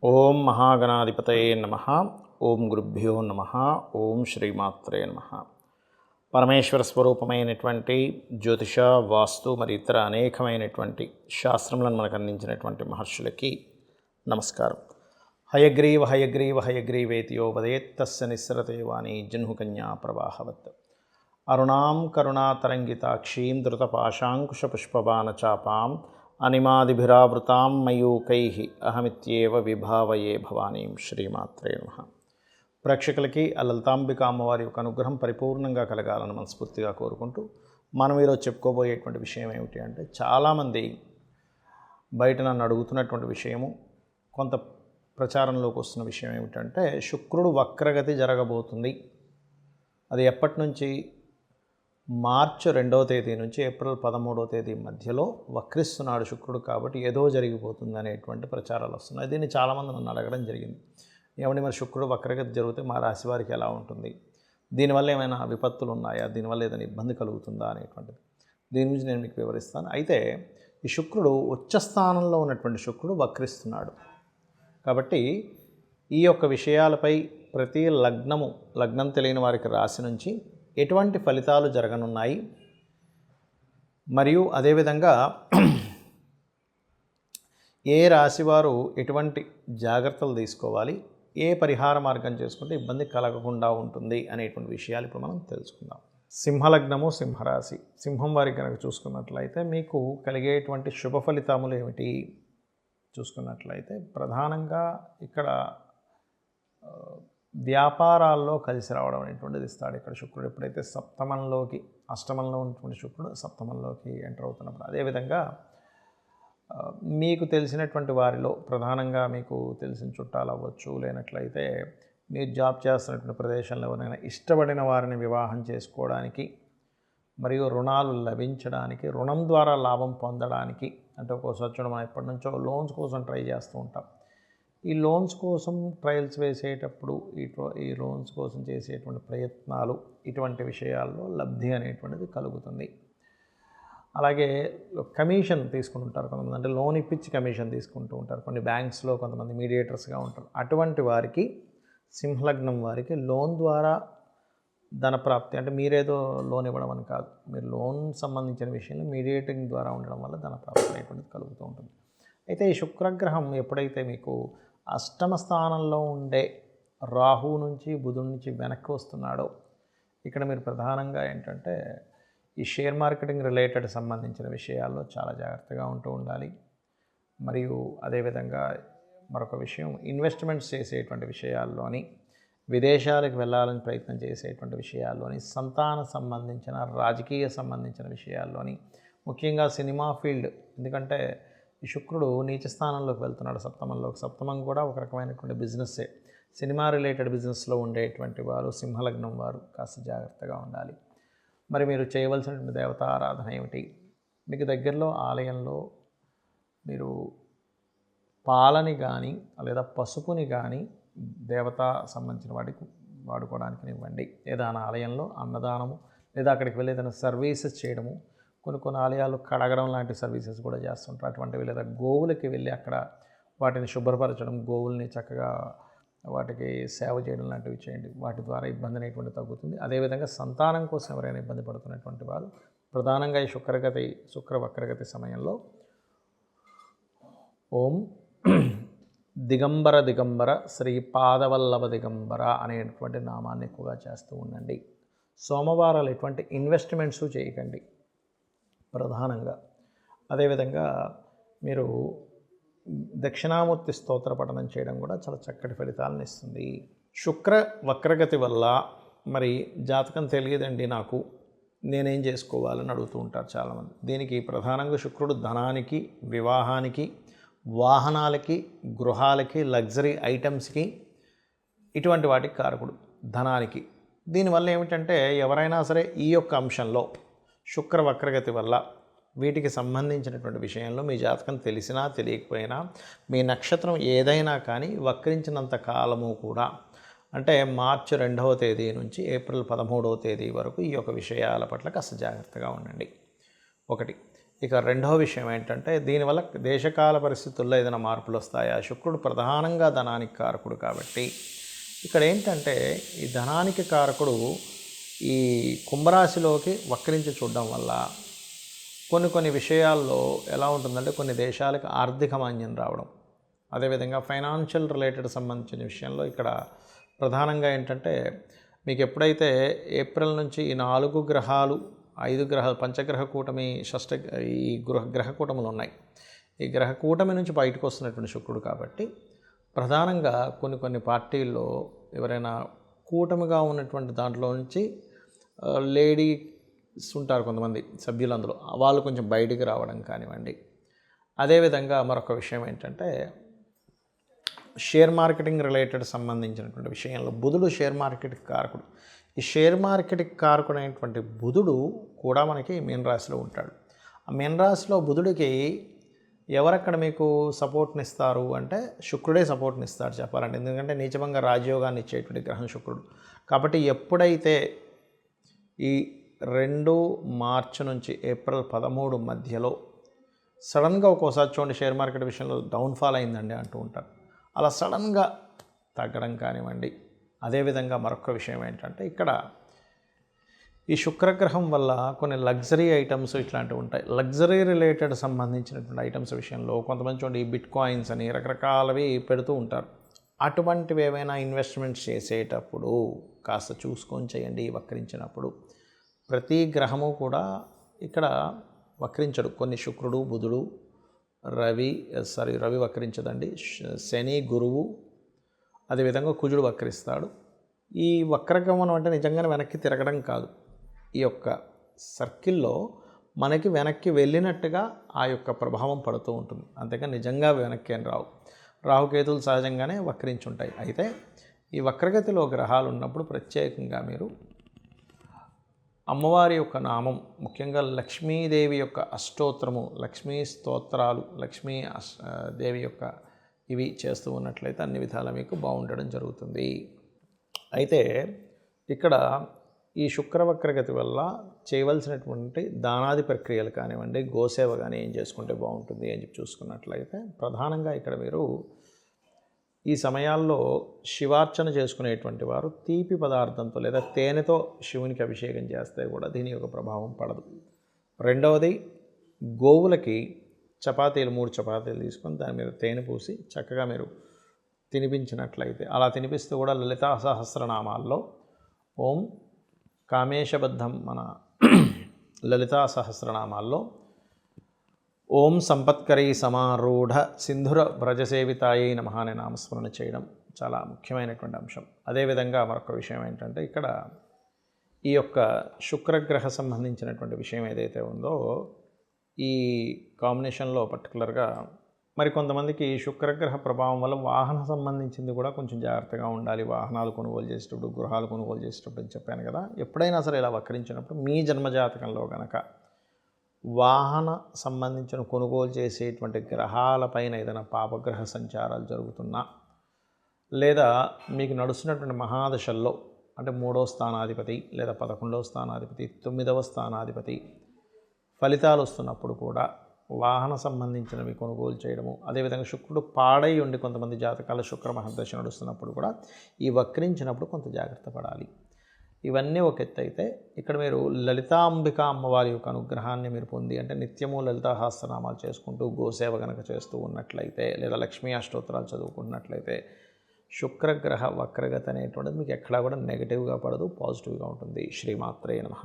ఓం మహాగణాధిపతయే నమః. ఓం గురుభ్యో నమః. ఓం శ్రీమాత్రే నమః. పరమేశ్వర స్వరూపమైనటువంటి జ్యోతిష, వాస్తు మరి ఇతర అనేకమైనటువంటి శాస్త్రములను మనకు అందించినటువంటి మహర్షులకి నమస్కారం. హయగ్రీవ హయగ్రీవ హయగ్రీవేతియో వదేత్ తస్య నిస్సరతే వాణి జహ్నుకన్యా ప్రవాహవత్. అరుణాం కరుణాతరంగితాక్షీం ధృతపాశాంకుశపుష్పబాణచాపాం అనిమాదిభిరావృతాం మయూకైః అహమిత్యేవ విభావయే భవానీం. శ్రీమాత్రే నమః. ప్రేక్షకులకి ఆ లలితాంబిక అమ్మవారి యొక్క అనుగ్రహం పరిపూర్ణంగా కలగాలని మనస్ఫూర్తిగా కోరుకుంటూ మనం ఈరోజు చెప్పుకోబోయేటువంటి విషయం ఏమిటి అంటే, చాలామంది బయట నన్ను అడుగుతున్నటువంటి విషయము, కొంత ప్రచారంలోకి వస్తున్న విషయం ఏమిటంటే, శుక్రుడు వక్రగతి జరగబోతుంది. అది ఎప్పటి నుంచి? మార్చి 2వ తేదీ నుంచి ఏప్రిల్ 13వ తేదీ మధ్యలో వక్రిస్తున్నాడు శుక్రుడు, కాబట్టి ఏదో జరిగిపోతుంది అనేటువంటి ప్రచారాలు వస్తున్నాయి. దీన్ని చాలామంది నన్ను అడగడం జరిగింది. ఏమండి, మరి శుక్రుడు వక్రగతి జరిగితే మా రాశి వారికి ఎలా ఉంటుంది? దీనివల్ల ఏమైనా విపత్తులు ఉన్నాయా? దీనివల్ల ఏదైనా ఇబ్బంది కలుగుతుందా అనేటువంటిది దీని గురించి నేను మీకు వివరిస్తాను. అయితే ఈ శుక్రుడు ఉచ్చ స్థానంలో ఉన్నటువంటి శుక్రుడు వక్రిస్తున్నాడు కాబట్టి ఈ యొక్క విషయాలపై ప్రతి లగ్నం తెలియని వారికి రాశి నుంచి ఎటువంటి ఫలితాలు జరగనున్నాయి, మరియు అదేవిధంగా ఏ రాశివారు ఎటువంటి జాగ్రత్తలు తీసుకోవాలి, ఏ పరిహార మార్గం చేసుకుంటే ఇబ్బంది కలగకుండా ఉంటుంది అనేటువంటి విషయాలు ఇప్పుడు మనం తెలుసుకుందాం. సింహలగ్నము, సింహరాశి. సింహం వారికి కనుక చూసుకున్నట్లయితే మీకు కలిగేటువంటి శుభ ఫలితములు ఏమిటి చూసుకున్నట్లయితే, ప్రధానంగా ఇక్కడ వ్యాపారాల్లో కలిసి రావడం అనేటువంటిది ఇస్తాడు. ఇక్కడ శుక్రుడు ఎప్పుడైతే అష్టమంలో ఉన్నటువంటి శుక్రుడు సప్తమంలోకి ఎంటర్ అవుతున్నప్పుడు, అదేవిధంగా మీకు తెలిసినటువంటి వారిలో ప్రధానంగా మీకు తెలిసిన చుట్టాలు అవ్వచ్చు, లేనట్లయితే మీరు జాబ్ చేస్తున్నటువంటి ప్రదేశంలో ఎవరైనా ఇష్టపడిన వారిని వివాహం చేసుకోవడానికి, మరియు రుణాలు లభించడానికి, రుణం ద్వారా లాభం పొందడానికి, అంటే ఒక్కోసారి చూడ మనం ఎప్పటి నుంచో లోన్స్ కోసం ట్రై చేస్తూ ఉంటాం. ఈ లోన్స్ కోసం ట్రయల్స్ వేసేటప్పుడు ఈ లోన్స్ కోసం చేసేటువంటి ప్రయత్నాలు, ఇటువంటి విషయాల్లో లబ్ధి అనేటువంటిది కలుగుతుంది. అలాగే కమిషన్ తీసుకుంటుంటారు కొంతమంది, అంటే లోన్ ఇప్పించి కమిషన్ తీసుకుంటూ ఉంటారు. కొన్ని బ్యాంక్స్లో కొంతమంది మీడియేటర్స్గా ఉంటారు. అటువంటి వారికి, సింహలగ్నం వారికి లోన్ ద్వారా ధనప్రాప్తి, అంటే మీరేదో లోన్ ఇవ్వడం అని కాదు, మీరు లోన్ సంబంధించిన విషయంలో మీడియేటింగ్ ద్వారా ఉండడం వల్ల ధనప్రాప్తి అనేటువంటిది కలుగుతూ ఉంటుంది. అయితే ఈ శుక్రగ్రహం ఎప్పుడైతే మీకు అష్టమ స్థానంలో ఉండే రాహు నుంచి బుధుడి నుంచి వెనక్కి వస్తున్నాడో, ఇక్కడ మీరు ప్రధానంగా ఏంటంటే ఈ షేర్ మార్కెటింగ్ రిలేటెడ్ సంబంధించిన విషయాల్లో చాలా జాగ్రత్తగా ఉంటూ ఉండాలి. మరియు అదేవిధంగా మరొక విషయం, ఇన్వెస్ట్మెంట్స్ చేసేటువంటి విషయాల్లోని, విదేశాలకు వెళ్ళాలని ప్రయత్నం చేసేటువంటి విషయాల్లోని, సంతాన సంబంధించిన, రాజకీయ సంబంధించిన విషయాల్లోని, ముఖ్యంగా సినిమా ఫీల్డ్, ఎందుకంటే ఈ శుక్రుడు నీచ స్థానంలోకి వెళ్తున్నాడు సప్తమంలోకి. సప్తమం కూడా ఒక రకమైనటువంటి బిజినెస్సే. సినిమా రిలేటెడ్ బిజినెస్లో ఉండేటువంటి వారు, సింహలగ్నం వారు కాస్త జాగ్రత్తగా ఉండాలి. మరి మీరు చేయవలసినటువంటి దేవతా ఆరాధన ఏమిటి? మీకు దగ్గరలో ఆలయంలో మీరు పాలని కానీ లేదా పసుపుని కానీ దేవతా సంబంధించిన వాటికి వాడుకోవడానికి ఇవ్వండి. ఏదైనా ఆలయంలో అన్నదానము, లేదా అక్కడికి వెళ్ళి ఏదైనా సర్వీసెస్ చేయడము, కొన్ని ఆలయాలు కడగడం లాంటి సర్వీసెస్ కూడా చేస్తుంటారు. అటువంటివి, లేదా గోవులకి వెళ్ళి అక్కడ వాటిని శుభ్రపరచడం, గోవుల్ని చక్కగా వాటికి సేవ చేయడం లాంటివి చేయండి. వాటి ద్వారా ఇబ్బంది అనేటువంటి తగ్గుతుంది. అదేవిధంగా సంతానం కోసం ఎవరైనా ఇబ్బంది పడుతున్నటువంటి వారు ప్రధానంగా ఈ శుక్ర వక్రగతి సమయంలో ఓం దిగంబర దిగంబర శ్రీ పాదవల్లభ దిగంబర అనేటువంటి నామాన్ని ఎక్కువగా చేస్తూ ఉండండి. సోమవారాలు ఎటువంటి ఇన్వెస్ట్మెంట్స్ చేయకండి ప్రధానంగా. అదేవిధంగా మీరు దక్షిణామూర్తి స్తోత్ర పఠనం చేయడం కూడా చాలా చక్కటి ఫలితాలను ఇస్తుంది. శుక్ర వక్రగతి వల్ల మరి జాతకం తెలియదండి నాకు, నేనేం చేసుకోవాలని అడుగుతూ ఉంటారు చాలామంది. దీనికి ప్రధానంగా శుక్రుడు ధనానికి, వివాహానికి, వాహనాలకి, గృహాలకి, లగ్జరీ ఐటమ్స్కి, ఇటువంటి వాటికి కారకుడు ధనానికి. దీనివల్ల ఏమిటంటే, ఎవరైనా సరే ఈ యొక్క అంశంలో శుక్ర వక్రగతి వల్ల వీటికి సంబంధించినటువంటి విషయంలో మీ జాతకం తెలిసినా తెలియకపోయినా, మీ నక్షత్రం ఏదైనా కానీ వక్రించినంత కాలము కూడా, అంటే మార్చి 2వ తేదీ నుంచి ఏప్రిల్ 13వ తేదీ వరకు ఈ యొక్క విషయాల పట్ల కాస్త జాగ్రత్తగా ఉండండి. ఒకటి. ఇక రెండవ విషయం ఏంటంటే దీనివల్ల దేశకాల పరిస్థితుల్లో ఏదైనా మార్పులు వస్తాయా? శుక్రుడు ప్రధానంగా ధనానికి కారకుడు కాబట్టి ఇక్కడ ఏంటంటే ఈ ధనానికి కారకుడు ఈ కుంభరాశిలోకి వక్రించి చూడడం వల్ల కొన్ని విషయాల్లో ఎలా ఉంటుందంటే కొన్ని దేశాలకు ఆర్థిక మాంద్యం రావడం, అదేవిధంగా ఫైనాన్షియల్ రిలేటెడ్ సంబంధించిన విషయంలో ఇక్కడ ప్రధానంగా ఏంటంటే మీకు ఎప్పుడైతే ఏప్రిల్ నుంచి ఈ 4 గ్రహాలు 5 గ్రహాలు పంచగ్రహ కూటమి ఈ గ్రహ కూటములు ఉన్నాయి. ఈ గ్రహ కూటమి నుంచి బయటకు వస్తున్నటువంటి శుక్రుడు కాబట్టి ప్రధానంగా కొన్ని పార్టీల్లో ఎవరైనా కూటమిగా ఉన్నటువంటి దాంట్లో నుంచి లేడీస్ ఉంటారు కొంతమంది సభ్యులు, అందులో వాళ్ళు కొంచెం బయటికి రావడం కానివ్వండి. అదేవిధంగా మరొక విషయం ఏంటంటే షేర్ మార్కెటింగ్ రిలేటెడ్ సంబంధించినటువంటి విషయంలో బుధుడు షేర్ మార్కెట్కి కారకుడు. ఈ షేర్ మార్కెట్కి కారకుడైనటువంటి బుధుడు కూడా మనకి మీన రాశిలో ఉంటాడు. ఆ మీన రాశిలో బుధుడికి ఎవరక్కడ మీకు సపోర్ట్ని ఇస్తారు అంటే శుక్రుడే సపోర్ట్ని ఇస్తాడు చెప్పాలంటే, ఎందుకంటే నీచభంగ రాజయోగాన్ని ఇచ్చేటువంటి గ్రహం శుక్రుడు. కాబట్టి ఎప్పుడైతే ఈ 2 మార్చి నుంచి ఏప్రిల్ 13 మధ్యలో సడన్గా ఒక్కోసారి చూడండి షేర్ మార్కెట్ విషయంలో డౌన్ఫాల్ అయిందండి అంటూ ఉంటారు, అలా సడన్గా తగ్గడం కానివ్వండి. అదేవిధంగా మరొక విషయం ఏంటంటే ఇక్కడ ఈ శుక్రగ్రహం వల్ల కొన్ని లగ్జరీ ఐటమ్స్ ఇట్లాంటివి ఉంటాయి. లగ్జరీ రిలేటెడ్ సంబంధించినటువంటి ఐటమ్స్ విషయంలో కొంతమంది చూడండి బిట్ కాయిన్స్ అని రకరకాలవి పెడుతూ ఉంటారు. అటువంటివి ఏవైనా ఇన్వెస్ట్మెంట్స్ చేసేటప్పుడు కాస్త చూసుకొని చేయండి. వక్రించినప్పుడు ప్రతి గ్రహము కూడా ఇక్కడ వక్రించడు. కొన్ని శుక్రుడు, బుధుడు, రవి వక్రించదండి, శని, గురువు, అదేవిధంగా కుజుడు వక్రిస్తాడు. ఈ వక్రగమనం అంటే నిజంగానే వెనక్కి తిరగడం కాదు, ఈ యొక్క సర్కిల్లో మనకి వెనక్కి వెళ్ళినట్టుగా ఆ యొక్క ప్రభావం పడుతూ ఉంటుంది, అంతేగా నిజంగా వెనక్కి ఏం రావు. రాహుకేతులు సహజంగానే వక్రించుంటాయి. అయితే ఈ వక్రగతిలో గ్రహాలు ఉన్నప్పుడు ప్రత్యేకంగా మీరు అమ్మవారి యొక్క నామం, ముఖ్యంగా లక్ష్మీదేవి యొక్క అష్టోత్తరము, లక్ష్మీ స్తోత్రాలు, దేవి యొక్క ఇవి చేస్తూ ఉన్నట్లయితే అన్ని విధాలా మీకు బాగుండడం జరుగుతుంది. అయితే ఇక్కడ ఈ శుక్రవక్రగతి వల్ల చేయవలసినటువంటి దానాది ప్రక్రియలు కానివ్వండి, గోసేవ కానీ ఏం చేసుకుంటే బాగుంటుంది అని చెప్పి చూసుకున్నట్లయితే ప్రధానంగా ఇక్కడ మీరు ఈ సమయాల్లో శివార్చన చేసుకునేటువంటి వారు తీపి పదార్థంతో లేదా తేనెతో శివునికి అభిషేకం చేస్తే కూడా దీని యొక్క ప్రభావం పడదు. రెండవది, గోవులకి చపాతీలు 3 చపాతీలు తీసుకొని దాని మీద తేనె పూసి చక్కగా మీరు తినిపించినట్లయితే, అలా తినిపిస్తూ కూడా లలితా సహస్రనామాల్లో ఓం కామేశబద్ధం మన లలితా సహస్రనామాల్లో ఓం సంపత్కరీ సమారూఢ సింధుర వ్రజసేవితాయై నమః అనే నామస్మరణ చేయడం చాలా ముఖ్యమైనటువంటి అంశం. అదేవిధంగా మరొక విషయం ఏంటంటే ఇక్కడ ఈ యొక్క శుక్రగ్రహ సంబంధించినటువంటి విషయం ఏదైతే ఉందో ఈ కాంబినేషన్లో పర్టికులర్గా మరికొంతమందికి శుక్రగ్రహ ప్రభావం వల్ల వాహన సంబంధించింది కూడా కొంచెం జాగ్రత్తగా ఉండాలి. వాహనాలు కొనుగోలు చేసేటప్పుడు, గృహాలు కొనుగోలు చేసేటప్పుడు అని చెప్పాను కదా. ఎప్పుడైనా సరే ఇలా వక్రించినప్పుడు మీ జన్మజాతకంలో కనుక వాహన సంబంధించిన కొనుగోలు చేసేటువంటి గ్రహాలపైన ఏదైనా పాపగ్రహ సంచారాలు జరుగుతున్నా, లేదా మీకు నడుస్తున్నటువంటి మహాదశల్లో అంటే 3వ స్థానాధిపతి లేదా 11వ స్థానాధిపతి, 9వ స్థానాధిపతి ఫలితాలు వస్తున్నప్పుడు కూడా వాహన సంబంధించినవి కొనుగోలు చేయడము, అదేవిధంగా శుక్రుడు పాడై ఉండి కొంతమంది జాతకాల శుక్ర మహర్దశ నడుస్తున్నప్పుడు కూడా ఈ వక్రించినప్పుడు కొంత జాగ్రత్త పడాలి. ఇవన్నీ ఒక ఎత్తు అయితే ఇక్కడ మీరు లలితాంబిక అమ్మవారి యొక్క అనుగ్రహాన్ని మీరు పొంది అంటే నిత్యము లలితా సహస్రనామాలు చేసుకుంటూ గోసేవ గనక చేస్తూ ఉన్నట్లయితే లేదా లక్ష్మీ అష్టోత్తరాలు చదువుకుంటున్నట్లయితే శుక్రగ్రహ వక్రగతి అనేటువంటిది మీకు ఎక్కడా కూడా నెగిటివ్గా పడదు, పాజిటివ్గా ఉంటుంది. శ్రీమాత్రే నమః.